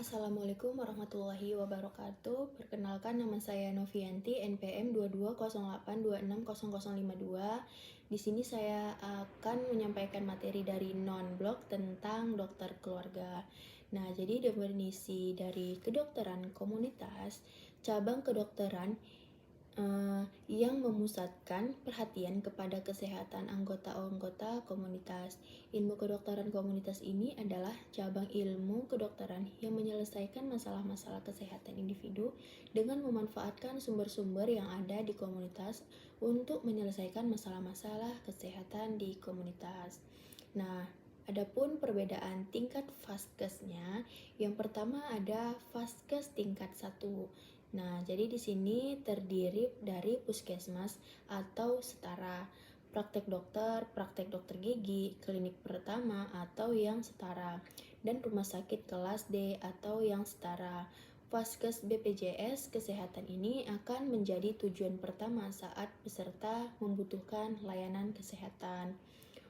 Assalamualaikum warahmatullahi wabarakatuh. Perkenalkan, nama saya Novianti, NPM 2208260052. Di sini saya akan menyampaikan materi dari non-blog tentang dokter keluarga. Nah, jadi definisi dari kedokteran komunitas, cabang kedokteran yang memusatkan perhatian kepada kesehatan anggota-anggota komunitas. Ilmu kedokteran komunitas ini adalah cabang ilmu kedokteran yang menyelesaikan masalah-masalah kesehatan individu dengan memanfaatkan sumber-sumber yang ada di komunitas untuk menyelesaikan masalah-masalah kesehatan di komunitas. Nah, adapun perbedaan tingkat vaskesnya, yang pertama ada vaskes tingkat 1. Nah, jadi di sini terdiri dari puskesmas atau setara, praktek dokter gigi, klinik pertama atau yang setara, dan rumah sakit kelas D atau yang setara. Vaskes BPJS Kesehatan ini akan menjadi tujuan pertama saat peserta membutuhkan layanan kesehatan.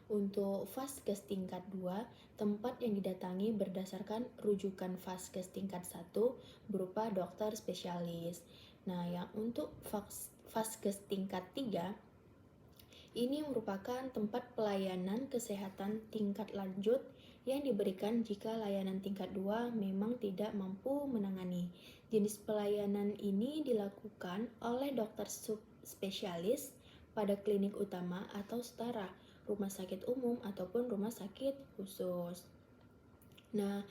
Untuk vaskes tingkat 2, tempat yang didatangi berdasarkan rujukan vaskes tingkat 1 berupa dokter spesialis. Nah, yang untuk vaskes tingkat 3, ini merupakan tempat pelayanan kesehatan tingkat lanjut yang diberikan jika layanan tingkat 2 memang tidak mampu menangani. Jenis pelayanan ini dilakukan oleh dokter subspesialis pada klinik utama atau setara, rumah sakit umum ataupun rumah sakit khusus. Nah,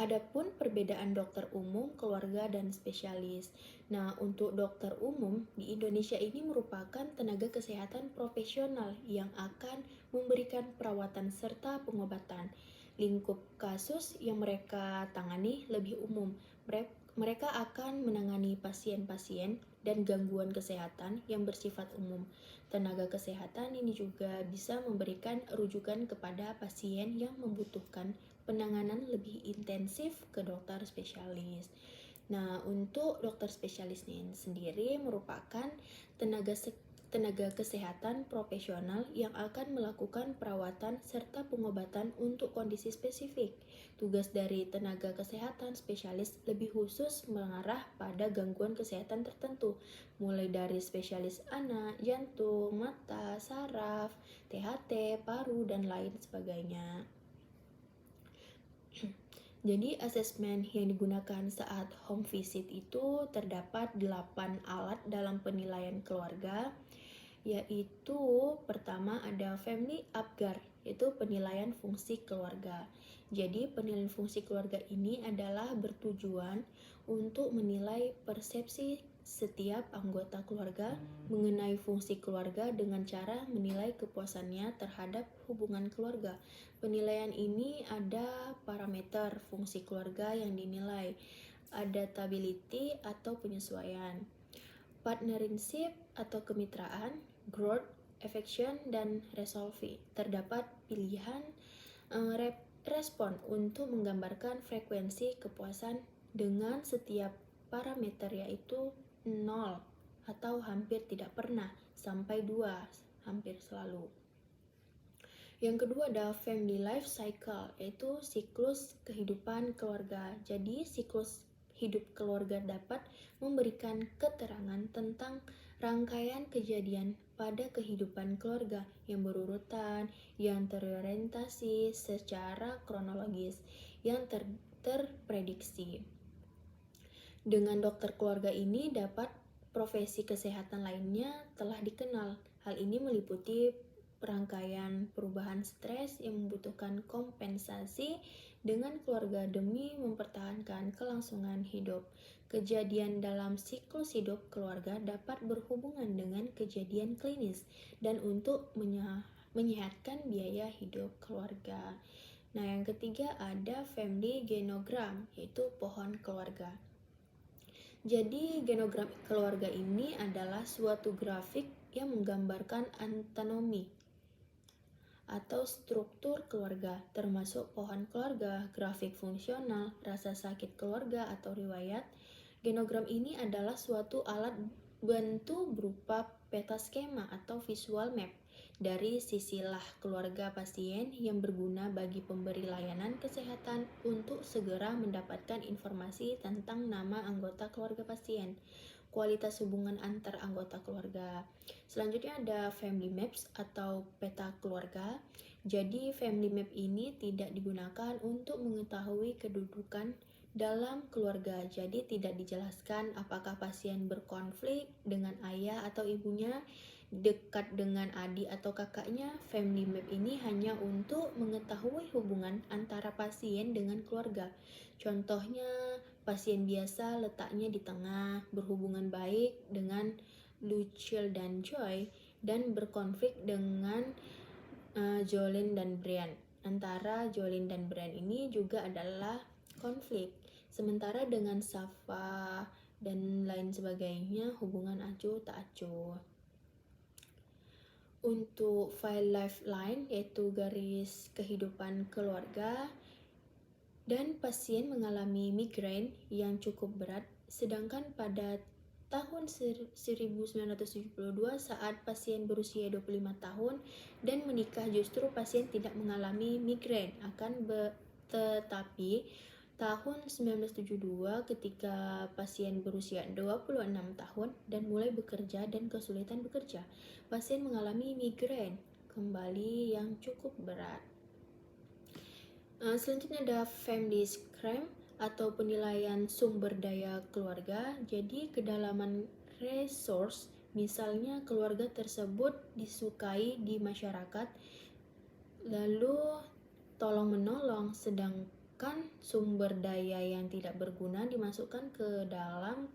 adapun perbedaan dokter umum, keluarga, dan spesialis. Nah, untuk dokter umum di Indonesia ini merupakan tenaga kesehatan profesional yang akan memberikan perawatan serta pengobatan. Lingkup kasus yang mereka tangani lebih umum. Mereka akan menangani pasien-pasien dan gangguan kesehatan yang bersifat umum. Tenaga kesehatan ini juga bisa memberikan rujukan kepada pasien yang membutuhkan penanganan lebih intensif ke dokter spesialis. Nah, untuk dokter spesialis ini sendiri merupakan tenaga kesehatan profesional yang akan melakukan perawatan serta pengobatan untuk kondisi spesifik. Tugas dari tenaga kesehatan spesialis lebih khusus mengarah pada gangguan kesehatan tertentu, mulai dari spesialis anak, jantung, mata, saraf, THT, paru, dan lain sebagainya. Jadi asesmen yang digunakan saat home visit itu terdapat 8 alat dalam penilaian keluarga, yaitu pertama ada Family Apgar, yaitu penilaian fungsi keluarga. Jadi penilaian fungsi keluarga ini adalah bertujuan untuk menilai persepsi setiap anggota keluarga mengenai fungsi keluarga dengan cara menilai kepuasannya terhadap hubungan keluarga. Penilaian ini ada parameter fungsi keluarga yang dinilai, adaptability atau penyesuaian, partnership atau kemitraan, growth, affection, dan resolve. Terdapat pilihan respon untuk menggambarkan frekuensi kepuasan dengan setiap parameter, yaitu 0 atau hampir tidak pernah sampai 2 hampir selalu. Yang kedua adalah family life cycle, yaitu siklus kehidupan keluarga. Jadi siklus hidup keluarga dapat memberikan keterangan tentang rangkaian kejadian pada kehidupan keluarga yang berurutan, yang terorientasi secara kronologis, yang terprediksi. Dengan dokter keluarga ini dapat profesi kesehatan lainnya telah dikenal. Hal ini meliputi rangkaian perubahan stres yang membutuhkan kompensasi dengan keluarga demi mempertahankan kelangsungan hidup. Kejadian dalam siklus hidup keluarga dapat berhubungan dengan kejadian klinis dan untuk menyehatkan biaya hidup keluarga. Nah, yang ketiga ada family genogram, yaitu pohon keluarga. Jadi genogram keluarga ini adalah suatu grafik yang menggambarkan anatomi atau struktur keluarga, termasuk pohon keluarga, grafik fungsional, rasa sakit keluarga atau riwayat. Genogram ini adalah suatu alat bantu berupa peta skema atau visual map dari sisilah keluarga pasien yang berguna bagi pemberi layanan kesehatan untuk segera mendapatkan informasi tentang nama anggota keluarga pasien, kualitas hubungan antar anggota keluarga. Selanjutnya ada family maps atau peta keluarga. Jadi family map ini tidak digunakan untuk mengetahui kedudukan dalam keluarga. Jadi tidak dijelaskan apakah pasien berkonflik dengan ayah atau ibunya, dekat dengan adik atau kakaknya. Family map ini hanya untuk mengetahui hubungan antara pasien dengan keluarga. Contohnya, pasien biasa letaknya di tengah, berhubungan baik dengan Lucille dan Joy, dan berkonflik dengan Jolene dan Brian. Antara Jolene dan Brian ini juga adalah konflik. Sementara dengan Safa dan lain sebagainya hubungan acuh tak acuh. Untuk file lifeline yaitu garis kehidupan keluarga, dan pasien mengalami migrain yang cukup berat, sedangkan pada tahun 1972 saat pasien berusia 25 tahun dan menikah justru pasien tidak mengalami migrain tetapi tahun 1972 ketika pasien berusia 26 tahun dan mulai bekerja dan kesulitan bekerja, pasien mengalami migrain kembali yang cukup berat. Selanjutnya ada family scrum atau penilaian sumber daya keluarga. Jadi kedalaman resource, misalnya keluarga tersebut disukai di masyarakat, lalu tolong menolong, sedangkan sumber daya yang tidak berguna dimasukkan ke dalam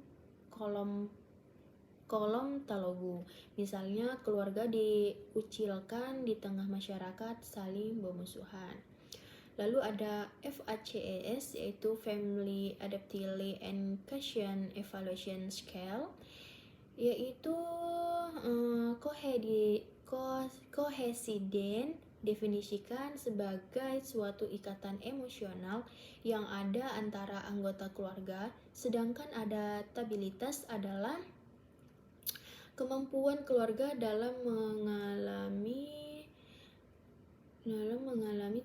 kolom talogu. Misalnya keluarga dikucilkan di tengah masyarakat saling bermusuhan. Lalu ada FACES yaitu Family Adaptability and Quotient Evaluation Scale, yaitu kohesiden definisikan sebagai suatu ikatan emosional yang ada antara anggota keluarga, sedangkan adaptabilitas adalah kemampuan keluarga dalam mengalami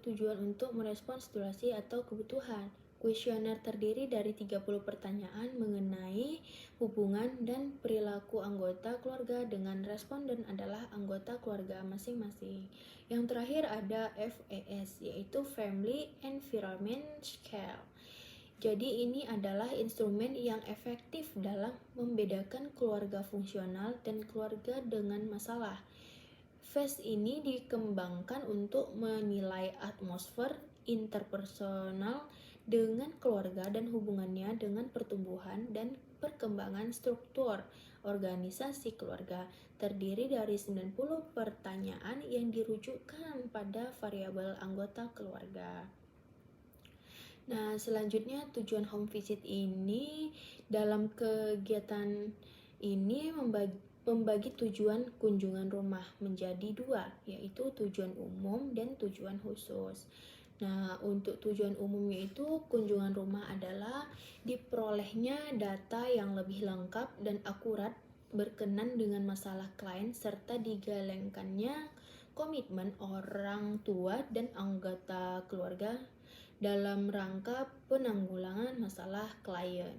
tujuan untuk merespons situasi atau kebutuhan. Kuesioner terdiri dari 30 pertanyaan mengenai hubungan dan perilaku anggota keluarga dengan responden adalah anggota keluarga masing-masing. Yang terakhir ada FES yaitu Family Environment Scale. Jadi ini adalah instrumen yang efektif dalam membedakan keluarga fungsional dan keluarga dengan masalah. FES ini dikembangkan untuk menilai atmosfer interpersonal dengan keluarga dan hubungannya dengan pertumbuhan dan perkembangan struktur organisasi keluarga. Terdiri dari 90 pertanyaan yang dirujukkan pada variabel anggota keluarga. Nah, selanjutnya tujuan home visit ini dalam kegiatan ini membagi tujuan kunjungan rumah menjadi dua, yaitu tujuan umum dan tujuan khusus. Nah, untuk tujuan umumnya itu kunjungan rumah adalah diperolehnya data yang lebih lengkap dan akurat berkenan dengan masalah klien serta digalengkannya komitmen orang tua dan anggota keluarga dalam rangka penanggulangan masalah klien.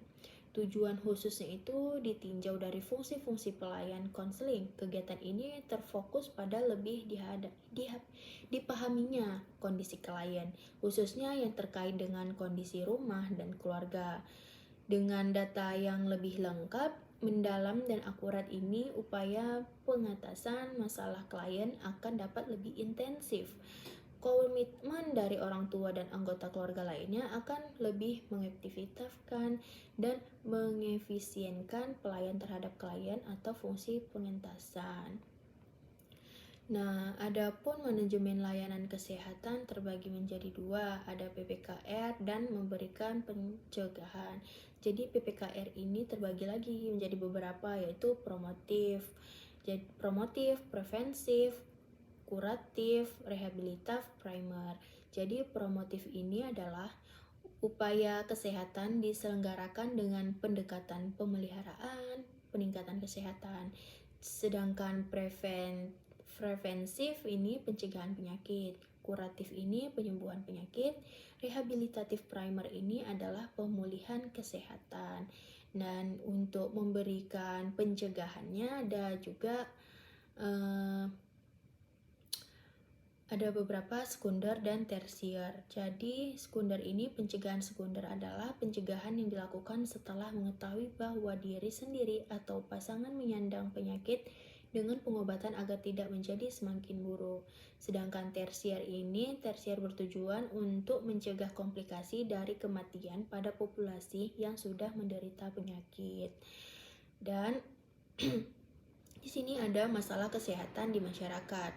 Tujuan khususnya itu ditinjau dari fungsi-fungsi pelayan konseling. Kegiatan ini terfokus pada lebih dipahaminya kondisi klien, khususnya yang terkait dengan kondisi rumah dan keluarga. Dengan data yang lebih lengkap, mendalam dan akurat ini, upaya pengatasan masalah klien akan dapat lebih intensif. Komitmen dari orang tua dan anggota keluarga lainnya akan lebih mengefektifkan dan mengefisienkan pelayan terhadap klien atau fungsi pengentasan. Nah, adapun manajemen layanan kesehatan terbagi menjadi dua, ada PPKR dan memberikan pencegahan. Jadi PPKR ini terbagi lagi menjadi beberapa, yaitu promotif, preventif, kuratif, rehabilitatif, primer. Jadi promotif ini adalah upaya kesehatan diselenggarakan dengan pendekatan pemeliharaan, peningkatan kesehatan. Sedangkan Preventif ini pencegahan penyakit, kuratif ini penyembuhan penyakit, rehabilitatif primer ini adalah pemulihan kesehatan. Dan untuk memberikan pencegahannya ada beberapa sekunder dan tersier. Jadi sekunder ini, pencegahan sekunder adalah pencegahan yang dilakukan setelah mengetahui bahwa diri sendiri atau pasangan menyandang penyakit dengan pengobatan agar tidak menjadi semakin buruk. Sedangkan tersier bertujuan untuk mencegah komplikasi dari kematian pada populasi yang sudah menderita penyakit. Dan di sini ada masalah kesehatan di masyarakat.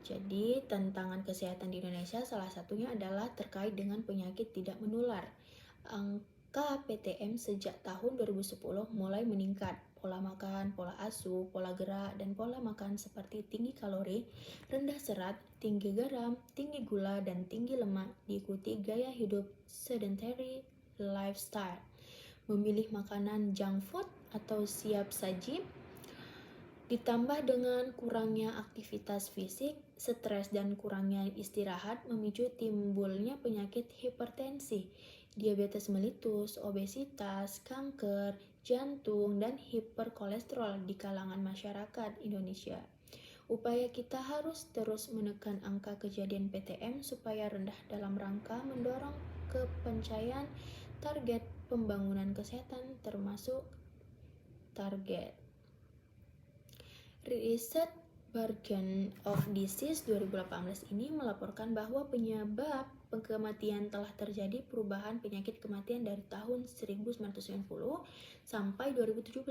Jadi, tantangan kesehatan di Indonesia salah satunya adalah terkait dengan penyakit tidak menular. Angka PTM sejak tahun 2010 mulai meningkat. Pola makan, pola asuh, pola gerak, dan pola makan seperti tinggi kalori, rendah serat, tinggi garam, tinggi gula, dan tinggi lemak diikuti gaya hidup sedentary lifestyle. Memilih makanan junk food atau siap saji, ditambah dengan kurangnya aktivitas fisik, stres, dan kurangnya istirahat memicu timbulnya penyakit hipertensi, diabetes mellitus, obesitas, kanker, jantung, dan hiperkolesterol di kalangan masyarakat Indonesia. Upaya kita harus terus menekan angka kejadian PTM supaya rendah dalam rangka mendorong kepencapaian target pembangunan kesehatan termasuk target Riset Burden of Disease 2018 ini melaporkan bahwa penyebab kematian telah terjadi perubahan penyakit kematian dari tahun 1990 sampai 2017.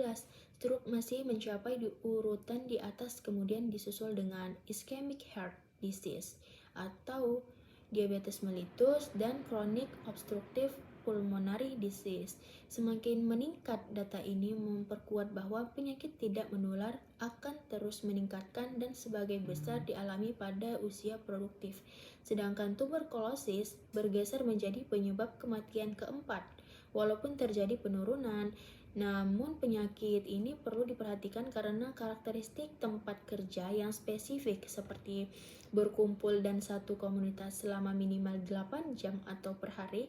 Stroke masih mencapai di urutan di atas, kemudian disusul dengan ischemic heart disease atau diabetes mellitus dan chronic obstructive pulmonary disease. Semakin meningkat data ini memperkuat bahwa penyakit tidak menular akan terus meningkatkan dan sebagian besar dialami pada usia produktif. Sedangkan tuberkulosis bergeser menjadi penyebab kematian keempat. Walaupun terjadi penurunan, namun penyakit ini perlu diperhatikan karena karakteristik tempat kerja yang spesifik seperti berkumpul dan satu komunitas selama minimal 8 jam atau per hari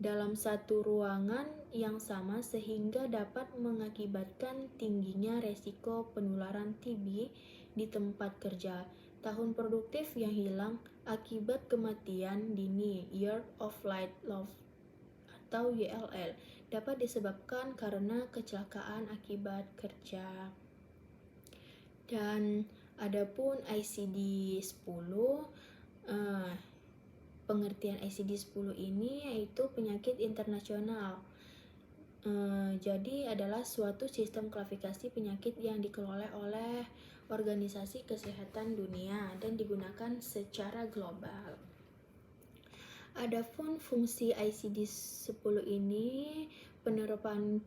dalam satu ruangan yang sama sehingga dapat mengakibatkan tingginya resiko penularan TB di tempat kerja. Tahun produktif yang hilang akibat kematian dini, Year of Life Loss atau YLL, dapat disebabkan karena kecelakaan akibat kerja. Dan adapun ICD-10, pengertian ICD-10 ini yaitu penyakit internasional. Jadi adalah suatu sistem klasifikasi penyakit yang dikelola oleh Organisasi Kesehatan Dunia dan digunakan secara global. Adapun fungsi ICD-10 ini, penerapan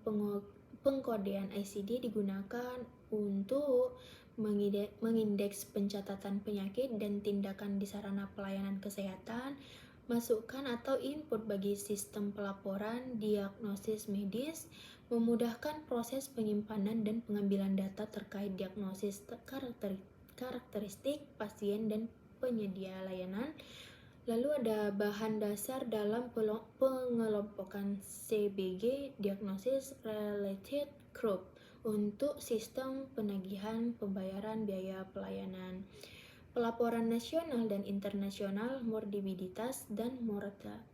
pengkodean ICD digunakan untuk mengindeks pencatatan penyakit dan tindakan di sarana pelayanan kesehatan, masukan atau input bagi sistem pelaporan diagnosis medis, memudahkan proses penyimpanan dan pengambilan data terkait diagnosis karakteristik pasien dan penyedia layanan. Lalu ada bahan dasar dalam pengelompokan CBG, Diagnosis Related Group, untuk sistem penagihan pembayaran biaya pelayanan, pelaporan nasional dan internasional morbiditas dan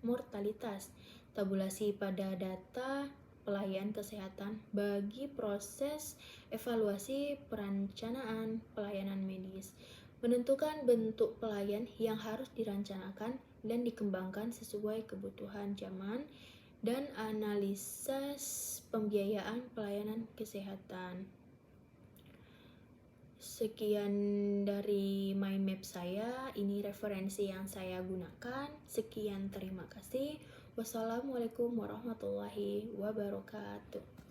mortalitas, tabulasi pada data pelayan kesehatan bagi proses evaluasi perencanaan pelayanan medis, menentukan bentuk pelayan yang harus dirancangkan dan dikembangkan sesuai kebutuhan zaman, dan analisa pembiayaan pelayanan kesehatan. Sekian dari mind map saya, ini referensi yang saya gunakan. Sekian, terima kasih. Wassalamualaikum warahmatullahi wabarakatuh.